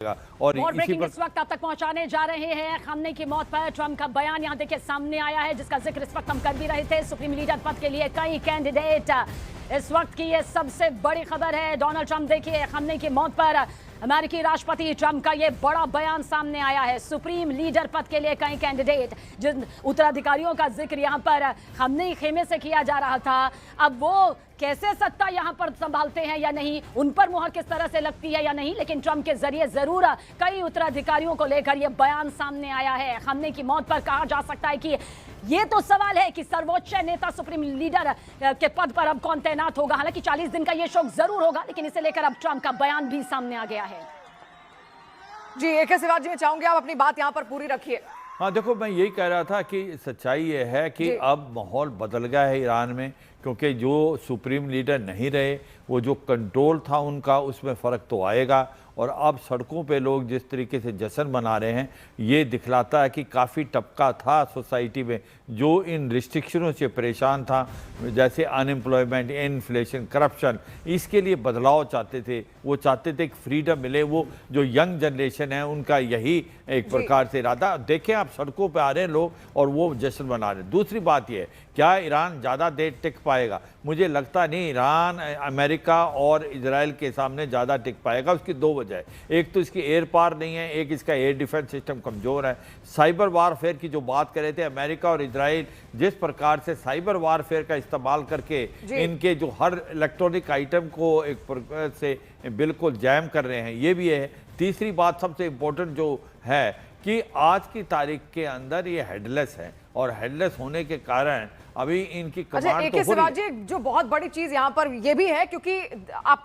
और ब्रेकिंग इस वक्त आप तक पहुंचाने जा रहे हैं। खamenei की मौत पर ट्रंप का बयान यहां देखिए सामने आया है, जिसका जिक्र इस वक्त हम कर भी रहे थे। सुप्रीम लीडर पद के लिए कई कैंडिडेट, इस वक्त की ये सबसे बड़ी खबर है। डोनाल्ड ट्रंप देखिए खamenei की मौत पर अमेरिकी राष्ट्रपति ट्रंप का ये बड़ा बयान सामने आया है। सुप्रीम लीडर पद के लिए कई कैंडिडेट, जिन उत्तराधिकारियों का जिक्र यहाँ पर खamenei खेमे से किया जा रहा था, अब वो कैसे सत्ता यहाँ पर संभालते हैं या नहीं, उन पर मुहर किस तरह से लगती है या नहीं, लेकिन ट्रंप के जरिए जरूर कई उत्तराधिकारियों को लेकर यह बयान सामने आया है। खamenei की मौत पर कहा जा सकता है कि ये तो सवाल है कि सर्वोच्च नेता सुप्रीम लीडर के पद पर अब कौन तैनात होगा। हालांकि 40 दिन का ये शोक जरूर होगा, लेकिन इसे लेकर अब ट्रंप का बयान भी सामने आ गया है। जी AK शिवाजी, मैं चाहूंगी आप अपनी बात यहाँ पर पूरी रखिए। हाँ देखो, मैं यही कह रहा था कि सच्चाई ये है कि अब माहौल बदल गया है ईरान में, क्योंकि जो सुप्रीम लीडर नहीं रहे, वो जो कंट्रोल था उनका, उसमें फ़र्क तो आएगा। और अब सड़कों पे लोग जिस तरीके से जश्न मना रहे हैं, ये दिखलाता है कि काफ़ी तबका था सोसाइटी में जो इन रिस्ट्रिक्शनों से परेशान था, जैसे अनएम्प्लॉयमेंट, इन्फ्लेशन, करप्शन। इसके लिए बदलाव चाहते थे, वो चाहते थे कि फ्रीडम मिले। वो जो यंग जनरेशन है उनका यही एक प्रकार से इरादा। देखें आप, सड़कों पे आ रहे हैं लोग और वो जश्न मना रहे हैं। दूसरी बात ये है, क्या ईरान ज़्यादा देर टिक पाएगा? मुझे लगता नहीं ईरान अमेरिका और इजराइल के सामने ज़्यादा टिक पाएगा। उसकी दो वजह है, एक तो इसकी एयर पावर नहीं है, एक इसका एयर डिफेंस सिस्टम कमज़ोर है। साइबर वारफेयर की जो बात कर रहे थे, अमेरिका और इजराइल जिस प्रकार से साइबर वारफेयर का इस्तेमाल करके इनके जो हर इलेक्ट्रॉनिक आइटम को एक प्रकार से बिल्कुल जैम कर रहे हैं, ये भी है। तीसरी बात सबसे इम्पोर्टेंट जो है कि आज की तारीख के अंदर ये हेडलेस है, और हेडलेस होने के कारण अभी इनकी कमांड AK शिवाजी, जो बहुत बड़ी चीज यहाँ पर ये भी है, क्योंकि आप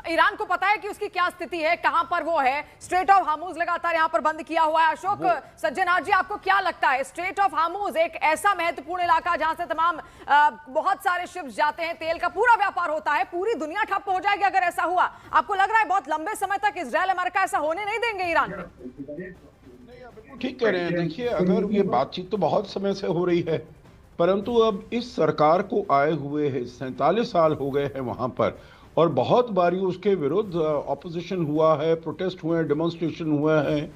ईरान को पता है कि उसकी क्या स्थिति है, कहां पर वो है। स्ट्रेट ऑफ हार्मुज लगातार यहाँ पर बंद किया हुआ है। अशोक सज्जनार जी, आपको क्या लगता है, स्ट्रेट ऑफ हार्मुज एक ऐसा महत्वपूर्ण इलाका जहां से तमाम बहुत सारे शिप्स जाते हैं, तेल का पूरा व्यापार होता है, पूरी दुनिया ठप्प हो जाएगी अगर ऐसा हुआ? आपको लग रहा है बहुत लंबे समय तक इजरायल अमेरिका ऐसा होने नहीं देंगे ईरान में? ठीक कह रहे हैं। देखिए, अगर ये बातचीत तो बहुत समय से हो रही है, परंतु अब इस सरकार को आए हुए 47 साल हो गए हैं वहां पर, और बहुत बारी उसके विरुद्ध ऑपोजिशन हुआ है, प्रोटेस्ट हुए हैं, डेमोन्स्ट्रेशन हुए हैं,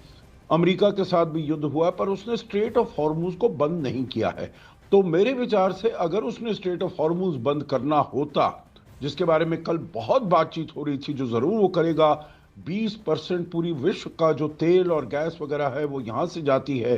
अमेरिका के साथ भी युद्ध हुआ है, पर उसने स्ट्रेट ऑफ हॉर्मुज को बंद नहीं किया है। तो मेरे विचार से अगर उसने स्ट्रेट ऑफ हॉर्मुज बंद करना होता, जिसके बारे में कल बहुत बातचीत हो रही थी, जो जरूर वो करेगा। 20% पूरी विश्व का जो तेल और गैस वगैरह है वो यहाँ से जाती है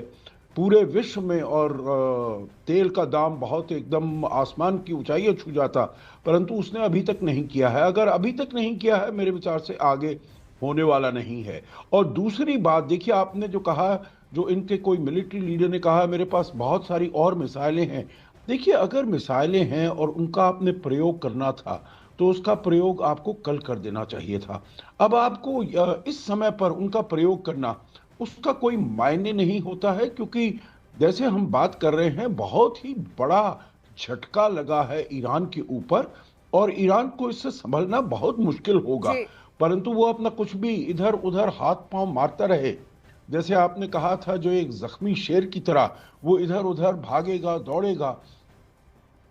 पूरे विश्व में, और तेल का दाम बहुत एकदम आसमान की ऊंचाइयां छू जाता, परंतु उसने अभी तक नहीं किया है। अगर अभी तक नहीं किया है, मेरे विचार से आगे होने वाला नहीं है। और दूसरी बात देखिए, आपने जो कहा, जो इनके कोई मिलिट्री लीडर ने कहा मेरे पास बहुत सारी और मिसाइलें हैं। देखिए, अगर मिसाइलें हैं और उनका आपने प्रयोग करना था, तो उसका प्रयोग आपको कल कर देना चाहिए था। अब आपको इस समय पर उनका प्रयोग करना, उसका कोई मायने नहीं होता है, क्योंकि जैसे हम बात कर रहे हैं, बहुत ही बड़ा झटका लगा है ईरान के ऊपर, और ईरान को इससे संभलना बहुत मुश्किल होगा। परंतु वो अपना कुछ भी इधर उधर हाथ पांव मारता रहे, जैसे आपने कहा था, जो एक जख्मी शेर की तरह वो इधर उधर भागेगा, दौड़ेगा,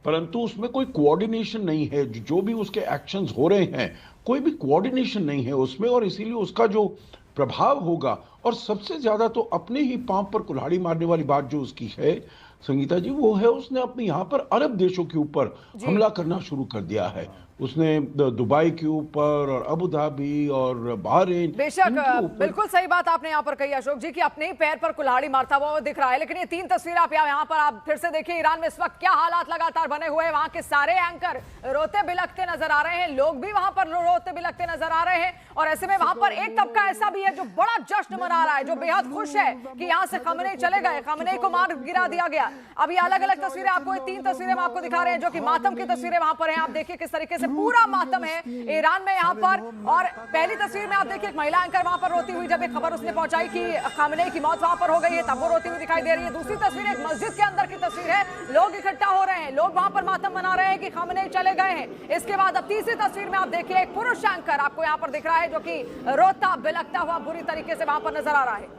परंतु उसमें कोई कोऑर्डिनेशन नहीं है। जो भी उसके एक्शंस हो रहे हैं, कोई भी कोऑर्डिनेशन नहीं है उसमें, और इसीलिए उसका जो प्रभाव होगा, और सबसे ज्यादा तो अपने ही पांव पर कुल्हाड़ी मारने वाली बात जो उसकी है संगीता जी, वो है उसने अपने यहाँ पर अरब देशों के ऊपर हमला करना शुरू कर दिया है। उसने दुबई के ऊपर और अबू धाबी और बहरीन। बेशक, बिल्कुल सही बात आपने यहाँ पर कही अशोक जी, कि अपने ही पैर पर कुल्हाड़ी मारता हुआ दिख रहा है। लेकिन ये 3 तस्वीरें आप यहाँ पर आप फिर से देखिए, ईरान में इस वक्त क्या हालात लगातार बने हुए हैं। वहां के सारे एंकर रोते बिलखते नजर आ रहे हैं, लोग भी वहां पर रोते बिलखते नजर आ रहे हैं। और ऐसे में वहां पर एक तबका ऐसा भी है जो बड़ा जश्न मना रहा है, जो बेहद खुश है कि यहाँ से खamenei चले गए, खamenei को मार गिरा दिया गया। अब ये अलग अलग तस्वीरें आपको, 3 तस्वीरें हम आपको दिखा रहे हैं, जो कि मातम की तस्वीरें वहां पर हैं। आप देखिए किस तरीके से पूरा मातम है ईरान में यहाँ पर। और पहली तस्वीर में आप देखिए एक महिला एंकर वहां पर रोती हुई, जब एक खबर उसने पहुंचाई कि खamenei की मौत वहां पर हो गई है, तब वो रोती हुई दिखाई दे रही है। दूसरी तस्वीर एक मस्जिद के अंदर की तस्वीर है, लोग इकट्ठा हो रहे हैं, लोग वहां पर मातम मना रहे हैं कि खamenei चले गए हैं। इसके बाद अब तीसरी तस्वीर में आप देखिए एक पुरुष एंकर आपको यहाँ पर दिख रहा है, जो कि रोता बिलखता हुआ बुरी तरीके से वहां पर नजर आ रहा है।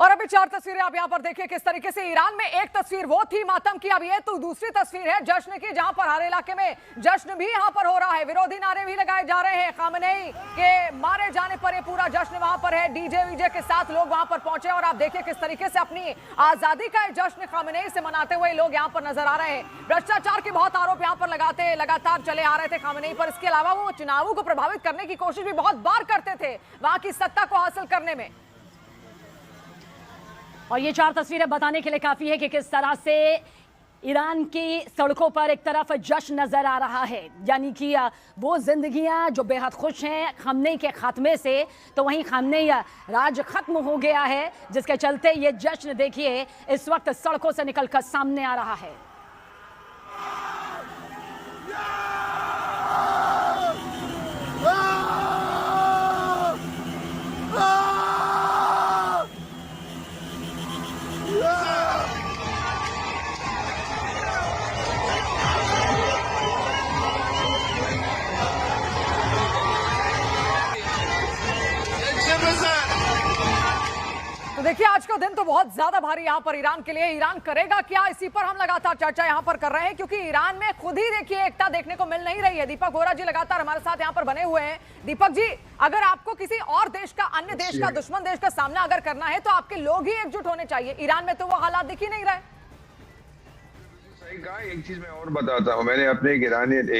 और अभी 4 तस्वीरें आप यहाँ पर देखिए किस तरीके से ईरान में एक तस्वीर वो थी मातम की, अब ये तो दूसरी तस्वीर है जश्न की, जहां पर हर इलाके में जश्न भी यहाँ पर हो रहा है, विरोधी नारे भी लगाए जा रहे हैं। खामनेई के मारे जाने पर ये पूरा जश्न वहां पर है, डीजे वीजे के साथ लोग वहां पर पहुंचे और आप देखिए किस तरीके से अपनी आजादी का जश्न खामनेई से मनाते हुए लोग यहाँ पर नजर आ रहे हैं। भ्रष्टाचार के बहुत आरोप यहाँ पर लगातार चले आ रहे थे खामनेई पर। इसके अलावा वो चुनावों को प्रभावित करने की कोशिश भी बहुत बार करते थे वहां की सत्ता को हासिल करने में। और ये 4 तस्वीरें बताने के लिए काफी है कि किस तरह से ईरान की सड़कों पर एक तरफ जश्न नजर आ रहा है, यानी कि वो जिंदगियां जो बेहद खुश हैं खामनेई के खात्मे से, तो वहीं खामनेई राज खत्म हो गया है, जिसके चलते ये जश्न देखिए इस वक्त सड़कों से निकलकर सामने आ रहा है। तो देखिए आज का दिन तो बहुत ज्यादा भारी यहाँ पर ईरान के लिए। ईरान करेगा क्या, इसी पर हम लगातार चर्चा यहाँ पर कर रहे हैं, क्योंकि ईरान में खुद ही देखिए एकता देखने को मिल नहीं रही है। दीपक वोरा जी लगातार हमारे साथ यहाँ पर बने हुए हैं। दीपक जी, अगर आपको किसी और देश का, अन्य देश का, दुश्मन देश का सामना अगर करना है तो आपके लोग ही एकजुट होने चाहिए। ईरान में तो वो हालात दिख ही नहीं रहे। सही कहा। एक चीज मैं और बताता हूँ, मैंने अपने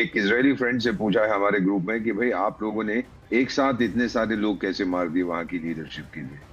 एक इजरायली फ्रेंड से पूछा है हमारे ग्रुप में कि भाई आप लोगों ने एक साथ इतने सारे लोग कैसे मार दिए वहां की लीडरशिप के लिए।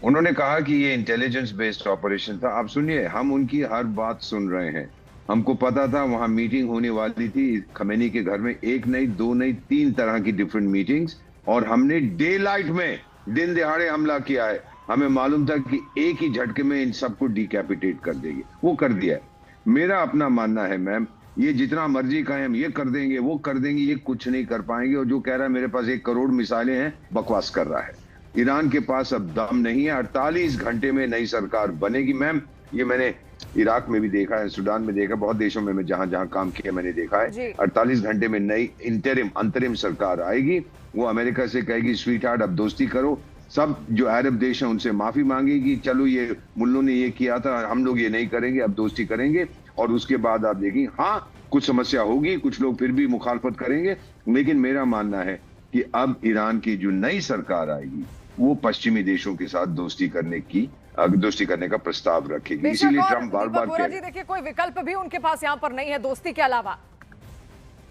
उन्होंने कहा कि ये इंटेलिजेंस बेस्ड ऑपरेशन था। आप सुनिए, हम उनकी हर बात सुन रहे हैं। हमको पता था वहां मीटिंग होने वाली थी खमेनी के घर में, 1 नहीं 2 नहीं 3 तरह की डिफरेंट मीटिंग्स, और हमने डे लाइट में दिन दिहाड़े हमला किया है। हमें मालूम था कि एक ही झटके में इन सबको डिकैपिटेट कर देंगे, वो कर दिया है। मेरा अपना मानना है मैम, ये जितना मर्जी कहें हम ये कर देंगे वो कर देंगे, ये कुछ नहीं कर पाएंगे। और जो कह रहा है मेरे पास 1 करोड़ मिसाइलें हैं, बकवास कर रहा है। ईरान के पास अब दम नहीं है। 48 घंटे में नई सरकार बनेगी मैम। ये मैंने इराक में भी देखा है, सूडान में देखा, बहुत देशों में मैं जहां जहां काम किया मैंने देखा है। 48 घंटे में नई अंतरिम सरकार आएगी। वो अमेरिका से कहेगी स्वीट हार्ट अब दोस्ती करो। सब जो अरब देश हैं उनसे माफी मांगेगी, चलो ये मुल्लों ने ये किया था, हम लोग ये नहीं करेंगे, अब दोस्ती करेंगे। और उसके बाद आप देखिए, हाँ कुछ समस्या होगी, कुछ लोग फिर भी मुखालफत करेंगे, लेकिन मेरा मानना है कि अब ईरान की जो नई सरकार आएगी वो पश्चिमी देशों के साथ दोस्ती करने का प्रस्ताव रखेगी। इसीलिए ट्रम्प बार बार कह रहे हैं, देखिए कोई विकल्प भी उनके पास यहाँ पर नहीं है दोस्ती के अलावा।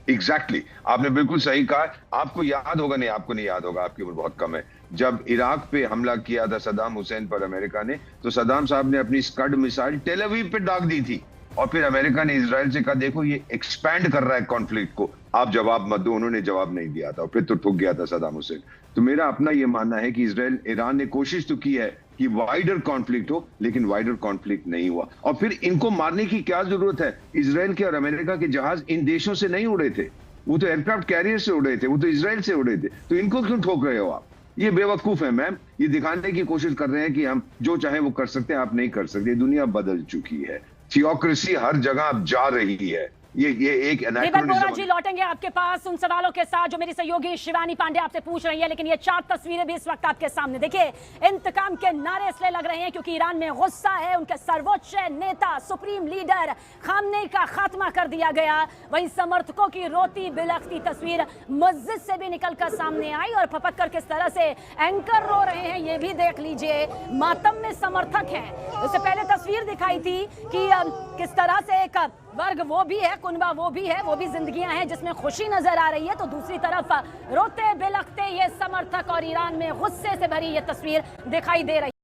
एग्जैक्टली, आपने बिल्कुल सही कहा। आपको याद होगा, नहीं आपको नहीं याद होगा, आपकी उम्र बहुत कम है, जब इराक पे हमला किया था सद्दाम हुसैन पर अमेरिका ने, तो सद्दाम साहब ने अपनी स्कड मिसाइल टेल अवीव पे दाग दी थी। और फिर अमेरिका ने इजराइल से कहा देखो ये एक्सपैंड कर रहा है कॉन्फ्लिक्ट को, आप जवाब मत दो। उन्होंने जवाब नहीं दिया था और फिर तो ठुक गया था सद्दाम हुसैन। तो मेरा अपना ये मानना है कि ईरान ने कोशिश तो की है कि वाइडर कॉन्फ्लिक्ट हो, लेकिन वाइडर कॉन्फ्लिक्ट नहीं हुआ। और फिर इनको मारने की क्या जरूरत है? इजराइल के और अमेरिका के जहाज इन देशों से नहीं उड़े थे, वो तो एयरक्राफ्ट कैरियर से उड़े थे, वो तो इजराइल से उड़े थे। तो इनको क्यों ठोक रहे हो आप? ये बेवकूफ है मैम। ये दिखाने की कोशिश कर रहे हैं कि हम जो चाहे वो कर सकते हैं, आप नहीं कर सकते। दुनिया बदल चुकी है, थियोक्रेसी हर जगह अब जा रही है। ये एक दीपक वोरा जी लौटेंगे आपके पास उन सवालों के साथ जो मेरी सहयोगी शिवानी पांडे आपसे पूछ रही है, लेकिन ये 4 तस्वीरें भी इस वक्त आपके सामने। देखिए, इंतकाम के नारे इसलिए लग रहे हैं क्योंकि ईरान में गुस्सा है, उनके सर्वोच्च नेता सुप्रीम लीडर खामनेई का खात्मा कर दिया गया। वहीं समर्थकों की रोती बिलखती तस्वीर मस्जिद से भी निकलकर सामने आई और फपक कर किस तरह से एंकर रो रहे हैं ये भी देख लीजिए। मातम में समर्थक हैं। उससे पहले तस्वीर दिखाई थी कि किस तरह से एक वर्ग वो भी है, कुनबा वो भी है, वो भी जिंदगियां हैं जिसमें खुशी नजर आ रही है, तो दूसरी तरफ रोते बिलखते ये समर्थक और ईरान में गुस्से से भरी ये तस्वीर दिखाई दे रही है।